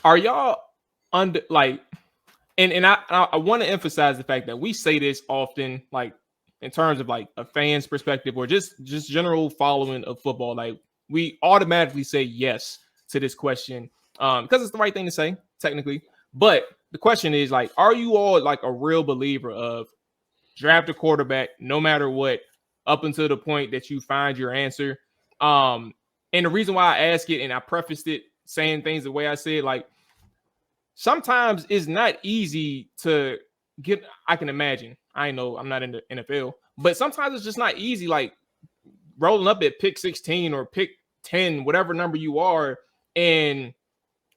Are y'all under like? And I want to emphasize the fact that we say this often, like in terms of like a fan's perspective or just general following of football. Like we automatically say yes to this question because it's the right thing to say technically. But the question is like, are you all like a real believer of draft a quarterback no matter what up until the point that you find your answer? Um, and the reason why I ask it and I prefaced it saying things the way I said, like sometimes it's not easy to get. I can imagine. I know I'm not in the NFL, but sometimes it's just not easy. Like rolling up at pick 16 or pick 10, whatever number you are, and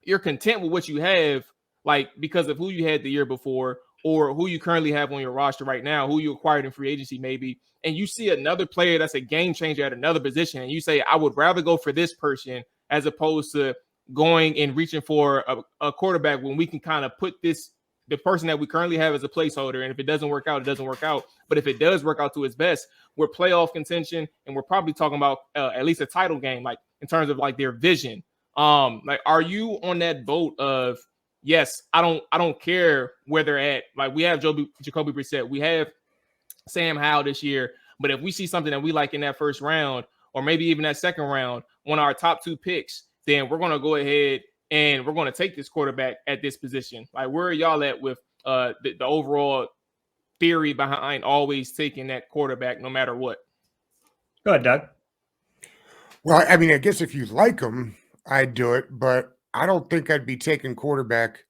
you're content with what you have, like because of who you had the year before or who you currently have on your roster right now, who you acquired in free agency maybe, and you see another player that's a game changer at another position, and you say, I would rather go for this person as opposed to going and reaching for a quarterback when we can kind of put the person that we currently have as a placeholder. And if it doesn't work out, it doesn't work out. But if it does work out to its best, we're playoff contention, and we're probably talking about at least a title game, like in terms of like their vision. Like, are you on that boat of yes, I don't care where they're at. Like we have Jacoby Brissett, we have Sam Howell this year, but if we see something that we like in that first round or maybe even that second round, one of our top two picks, then we're gonna go ahead and we're gonna take this quarterback at this position. Like where are y'all at with the overall theory behind always taking that quarterback no matter what? Go ahead, Doug. Well, I mean, I guess if you like them, I'd do it, but I don't think I'd be taking quarterback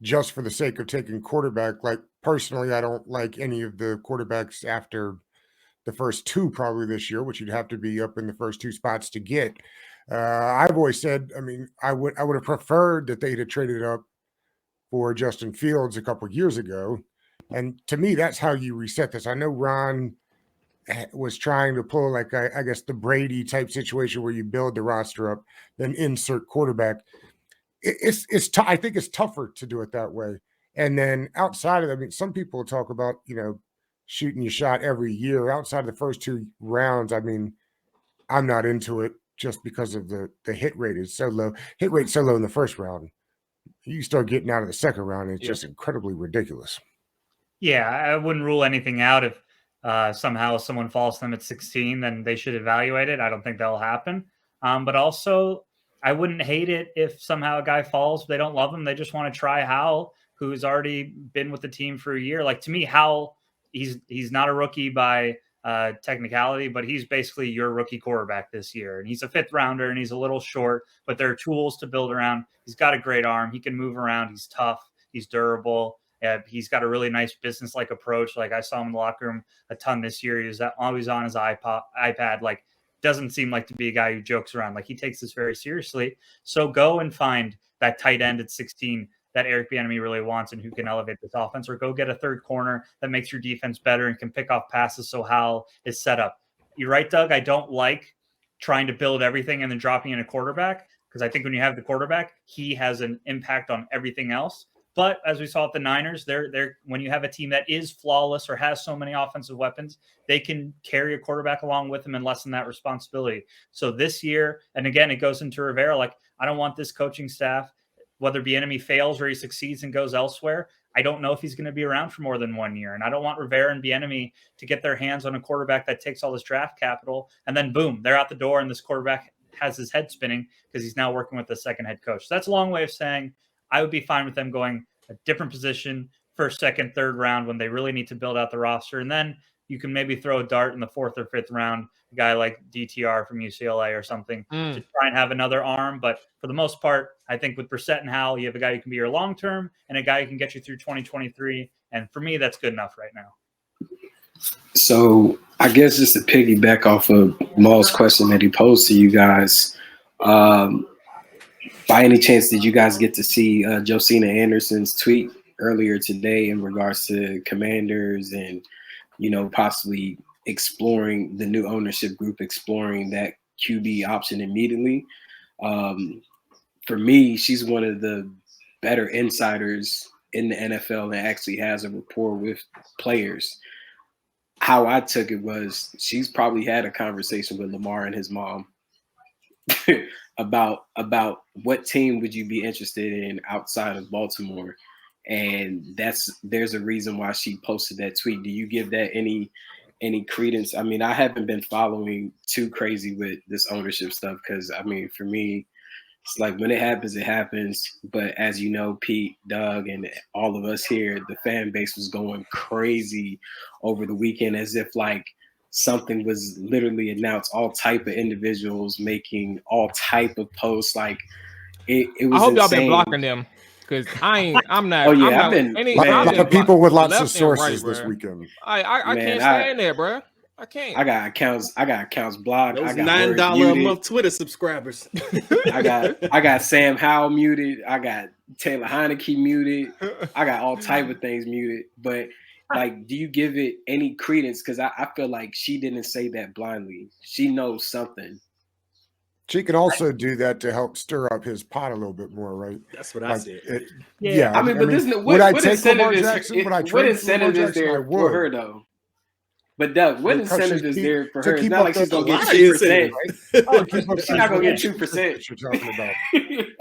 just for the sake of taking quarterback. Like personally, I don't like any of the quarterbacks after the first two probably this year, which you'd have to be up in the first two spots to get. I've always said, I mean, I would have preferred that they'd have traded up for Justin Fields a couple of years ago, and to me, that's how you reset this. I know Ron was trying to pull like I guess the Brady type situation where you build the roster up, then insert quarterback. I think it's tougher to do it that way. And then outside of that, I mean, some people talk about shooting your shot every year. Outside of the first two rounds, I mean, I'm not into it just because of the hit rate is so low. Hit rate so low in the first round. You start getting out of the second round, it's just incredibly ridiculous. Yeah, I wouldn't rule anything out if somehow someone falls to them at 16, then they should evaluate it. I don't think that'll happen. But also, I wouldn't hate it if somehow a guy falls, they don't love him. They just want to try Howell, who's already been with the team for a year. Like to me, Howell, he's not a rookie by technicality, but he's basically your rookie quarterback this year. And he's a fifth rounder and he's a little short, but there are tools to build around. He's got a great arm. He can move around. He's tough. He's durable. He's got a really nice business-like approach. Like I saw him in the locker room a ton this year. He was always on his iPad. Like doesn't seem like to be a guy who jokes around. Like he takes this very seriously. So go and find that tight end at 16 that Eric Bieniemy really wants and who can elevate this offense, or go get a third corner that makes your defense better and can pick off passes so Howell is set up. You're right, Doug. I don't like trying to build everything and then dropping in a quarterback because I think when you have the quarterback, he has an impact on everything else. But as we saw at the Niners, they're when you have a team that is flawless or has so many offensive weapons, they can carry a quarterback along with them and lessen that responsibility. So this year, and again, it goes into Rivera, like I don't want this coaching staff, whether Bieniemy fails or he succeeds and goes elsewhere, I don't know if he's going to be around for more than 1 year. And I don't want Rivera and Bieniemy to get their hands on a quarterback that takes all this draft capital and then boom, they're out the door and this quarterback has his head spinning because he's now working with the second head coach. So that's a long way of saying I would be fine with them going a different position, first, second, third round when they really need to build out the roster. And then you can maybe throw a dart in the fourth or fifth round, a guy like DTR from UCLA or something to try and have another arm. But for the most part, I think with Brissett and Howell, you have a guy who can be your long-term and a guy who can get you through 2023. And for me, that's good enough right now. So I guess just to piggyback off of Maul's question that he posed to you guys, by any chance, did you guys get to see Josina Anderson's tweet earlier today in regards to Commanders and, possibly exploring the new ownership group, exploring that QB option immediately? For me, she's one of the better insiders in the NFL that actually has a rapport with players. How I took it was she's probably had a conversation with Lamar and his mom about what team would you be interested in outside of Baltimore, and there's a reason why she posted that tweet. Do you give that any credence? I mean, I haven't been following too crazy with this ownership stuff because, I mean, for me, it's like when it happens. But as you know, Pete, Doug, and all of us here, the fan base was going crazy over the weekend as if like something was literally announced. All type of individuals making all type of posts. Like it was I hope y'all insane. been blocking them because I'm not. Oh yeah, I'm not, I've been. A lot of people with lots of sources this bruh. weekend. I can't stand that, bro. I can't. I got accounts blocked. Those I got $9 a month Twitter subscribers. I got Sam Howell muted. I got Taylor Heineke muted. I got all type of things muted. But like, do you give it any credence? Because I feel like she didn't say that blindly. She knows something. She can also do that to help stir up his pot a little bit more, right? That's what I said. Yeah, I mean, but would I what take Lamar incentive Jackson? Would I what trade for incentive Lamar is Jackson? I there for her would. though? But Doug, what Because incentive is there for to her? It's keep not up like she's the- gonna a get lot of 2%. incentive. Oh, keep up She's not gonna get that 2%. you're talking about.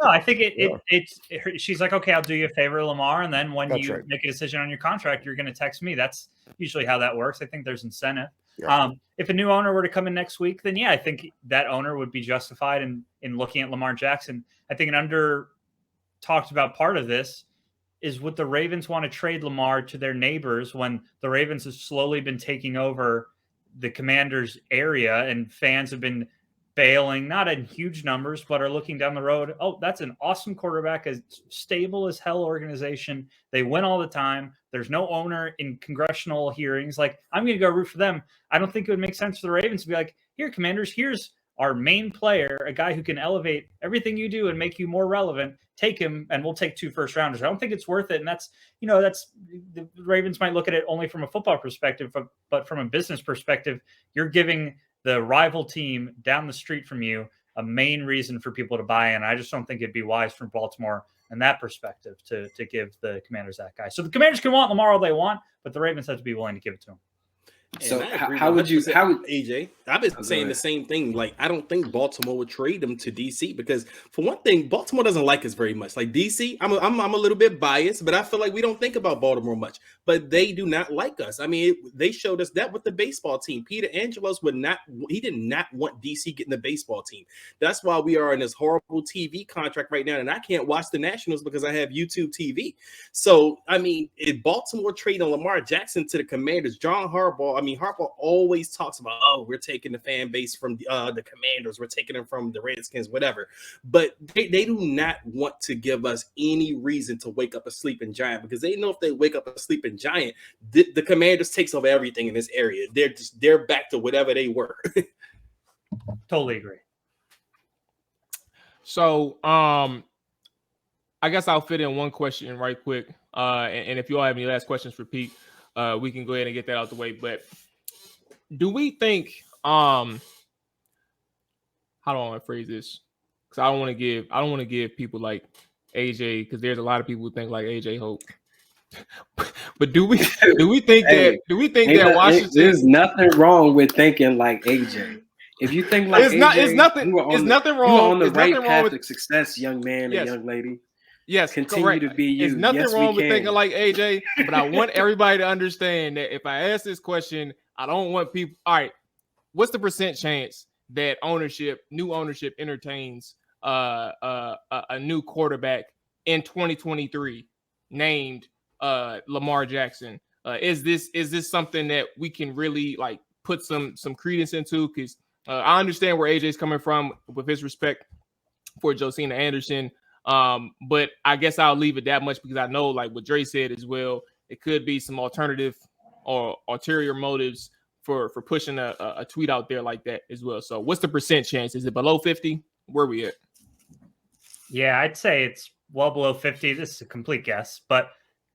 No, I think she's like, okay, I'll do you a favor, Lamar, and then when That's you right. make a decision on your contract, you're going to text me. That's usually how that works. I think there's incentive. Yeah. If a new owner were to come in next week, then yeah, I think that owner would be justified in looking at Lamar Jackson. I think an under talked about part of this is would the Ravens want to trade Lamar to their neighbors when the Ravens have slowly been taking over the Commanders area and fans have been bailing, not in huge numbers, but are looking down the road. Oh, that's an awesome quarterback, a stable as hell organization. They win all the time. There's no owner in congressional hearings. Like, I'm going to go root for them. I don't think it would make sense for the Ravens to be like, here, Commanders, here's our main player, a guy who can elevate everything you do and make you more relevant. Take him and we'll take 2 first-rounders. I don't think it's worth it. And that's the Ravens might look at it only from a football perspective, but from a business perspective, you're giving the rival team down the street from you a main reason for people to buy in. I just don't think it'd be wise from Baltimore in that perspective to give the Commanders that guy. So the Commanders can want Lamar all they want, but the Ravens have to be willing to give it to him. So how would AJ? I've been saying the same thing. Like, I don't think Baltimore would trade him to DC because, for one thing, Baltimore doesn't like us very much. Like DC, I'm a little bit biased, but I feel like we don't think about Baltimore much. But they do not like us. I mean, they showed us that with the baseball team. Peter Angelos did not want DC getting the baseball team. That's why we are in this horrible TV contract right now, and I can't watch the Nationals because I have YouTube TV. So, I mean, if Baltimore trading Lamar Jackson to the Commanders, Harbaugh always talks about, oh, we're taking the fan base from the Commanders, we're taking them from the Redskins, whatever. But they do not want to give us any reason to wake up a sleeping giant, because they know if they wake up a sleeping giant, the Commanders takes over everything in this area. They're back to whatever they were. Totally agree. So, I guess I'll fit in one question right quick. And if you all have any last questions for Pete, we can go ahead and get that out the way. But do we think, how do I want to phrase this? Because I don't want to give people like AJ, because there's a lot of people who think like AJ Hope. But do we think that Washington? There's nothing wrong with thinking like AJ. If you think like it's nothing wrong. You are on the right path to success, young man and young lady. Yes, continue correct. to be you. There's nothing wrong with thinking like AJ, but I want everybody to understand that if I ask this question, I don't want people. All right, what's the % chance that new ownership entertains a new quarterback in 2023 named Lamar Jackson? Is this something that we can really like put some credence into? Because I understand where AJ's coming from with his respect for Josina Anderson. But I guess I'll leave it that much because I know, like what Dre said as well, it could be some alternative or ulterior motives for pushing a tweet out there like that as well. So what's the % chance? Is it below 50? Where are we at? Yeah, I'd say it's well below 50. This is a complete guess, but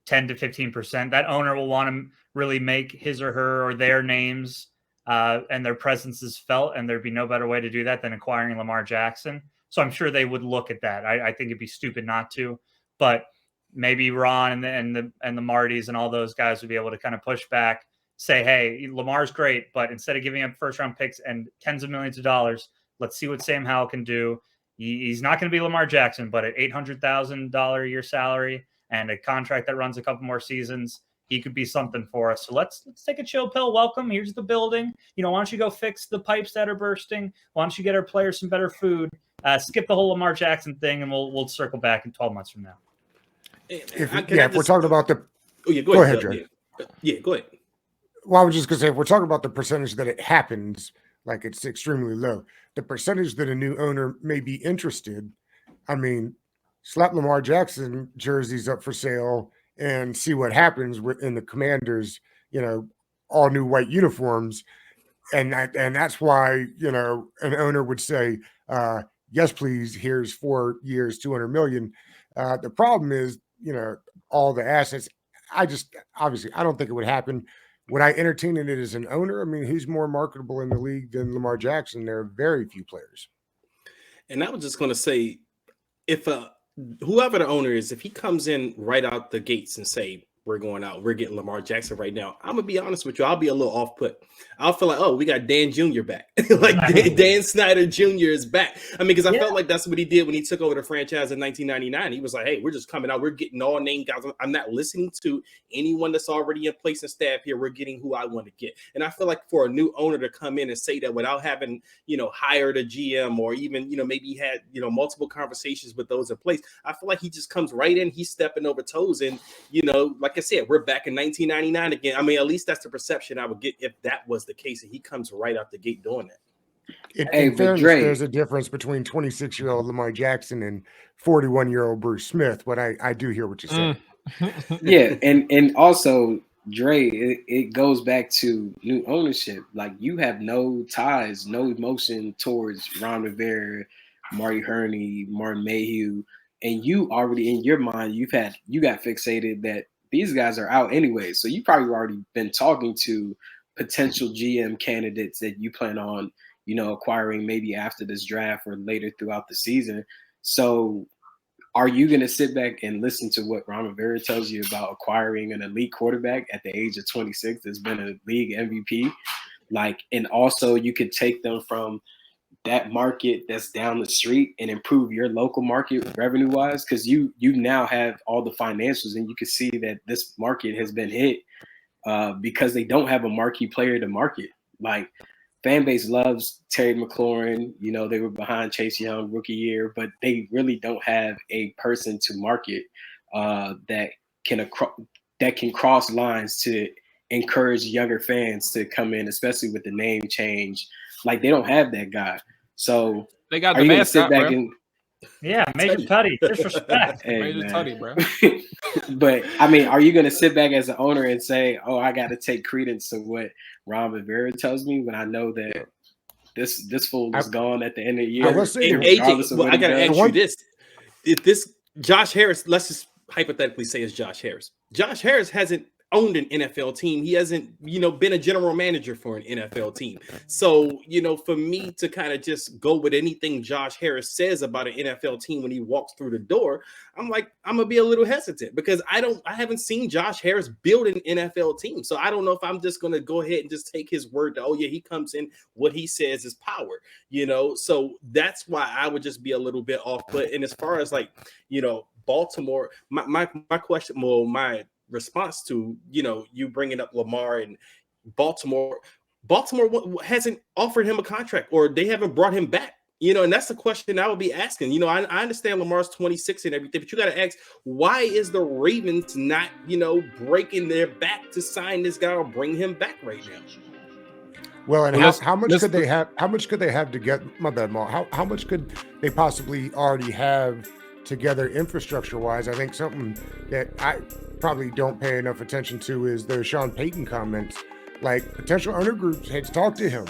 10 to 15%. That owner will want to really make his or her or their names and their presence is felt, and there'd be no better way to do that than acquiring Lamar Jackson. So I'm sure they would look at that. I think it'd be stupid not to, but maybe Ron and the Martys and all those guys would be able to kind of push back, say, hey, Lamar's great, but instead of giving up first round picks and tens of millions of dollars, let's see what Sam Howell can do. He's not going to be Lamar Jackson, but at $800,000 a year salary and a contract that runs a couple more seasons, he could be something for us. So let's take a chill pill. Welcome. Here's the building. Why don't you go fix the pipes that are bursting? Why don't you get our players some better food? Skip the whole Lamar Jackson thing, and we'll circle back in 12 months from now. If we're talking about the go ahead, Dre. Yeah, go ahead. Well, I was just gonna say, if we're talking about the percentage that it happens, like it's extremely low. The percentage that a new owner may be interested, I mean, slap Lamar Jackson jerseys up for sale and see what happens in the Commanders, all new white uniforms. And that's why, an owner would say, yes, please, here's 4 years, $200 million. The problem is, all the assets. I don't think it would happen. Would I entertain it as an owner? I mean, who's more marketable in the league than Lamar Jackson? There are very few players. And I was just going to say, if whoever the owner is, if he comes in right out the gates and say, we're getting Lamar Jackson right now, I'm going to be honest with you, I'll be a little off put. I'll feel like, oh, we got Dan Jr. back. Dan Snyder Jr. is back. I mean, because I felt like that's what he did when he took over the franchise in 1999. He was like, hey, we're just coming out. We're getting all name guys. I'm not listening to anyone that's already in place and staff here. We're getting who I want to get. And I feel like for a new owner to come in and say that without having, hired a GM or even, maybe had, multiple conversations with those in place, I feel like he just comes right in. He's stepping over toes. And, like I said, we're back in 1999 again. I mean, at least that's the perception I would get if that was the case, and he comes right out the gate doing that. In fairness, there's a difference between 26-year-old Lamar Jackson and 41-year-old Bruce Smith. But I do hear what you're saying. Yeah, and also, Dre, it goes back to new ownership. Like, you have no ties, no emotion towards Ron Rivera, Marty Herney, Martin Mayhew, and you already in your mind you got fixated that these guys are out anyway. So you probably already been talking to potential GM candidates that you plan on, acquiring maybe after this draft or later throughout the season. So are you going to sit back and listen to what Ron Rivera tells you about acquiring an elite quarterback at the age of 26 that's been a league MVP? And also you could take them from that market that's down the street and improve your local market revenue wise, because you now have all the financials and you can see that this market has been hit because they don't have a marquee player to market. Like, fan base loves Terry McLaurin. They were behind Chase Young rookie year, but they really don't have a person to market that can cross lines to encourage younger fans to come in, especially with the name change. Like, they don't have that guy. So they got the mascot, bro. Major Tutty, disrespect. Major Tutty, bro. But I mean, are you going to sit back as an owner and say, "Oh, I got to take credence to what Ron Rivera tells me," when I know that this fool is gone at the end of the year? I got to ask you this: if this Josh Harris, let's just hypothetically say it's Josh Harris. Josh Harris hasn't owned an NFL team. He hasn't, been a general manager for an NFL team. So, for me to kind of just go with anything Josh Harris says about an NFL team when he walks through the door, I'm going to be a little hesitant because I haven't seen Josh Harris build an NFL team. So I don't know if I'm just going to go ahead and just take his word that, he comes in, what he says is power, so that's why I would just be a little bit off. But, and as far as Baltimore, my question, my response to you bringing up Lamar and Baltimore hasn't offered him a contract, or they haven't brought him back, and that's the question I would be asking. I understand Lamar's 26 and everything, but you got to ask, why is the Ravens not breaking their back to sign this guy or bring him back right now? Well, and how much could they have? How much could they have to get? My bad, Maul. How much could they possibly already have together infrastructure wise? I think something that I probably don't pay enough attention to is the Sean Payton comments. Like, potential owner groups had talked to him.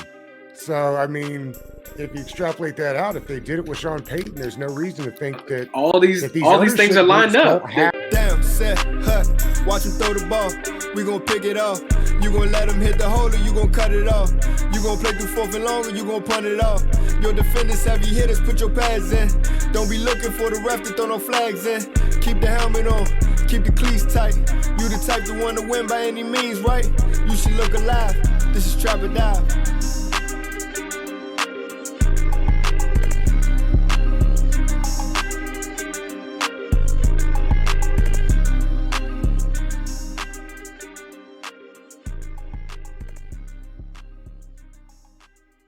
So I mean, if you extrapolate that out, if they did it with Sean Payton, there's no reason to think that all these things are lined up. Down, set, watch him throw the ball. We gonna pick it off. You gonna let him hit the hole, or you gonna cut it off. You gonna play through 4th and long, or you gonna punt it off. Your defenders, heavy hitters, put your pads in. Don't be looking for the ref to throw no flags in. Keep the helmet on, keep the cleats tight. You the type to want to win by any means, right? You should look alive. This is Trap or Dive.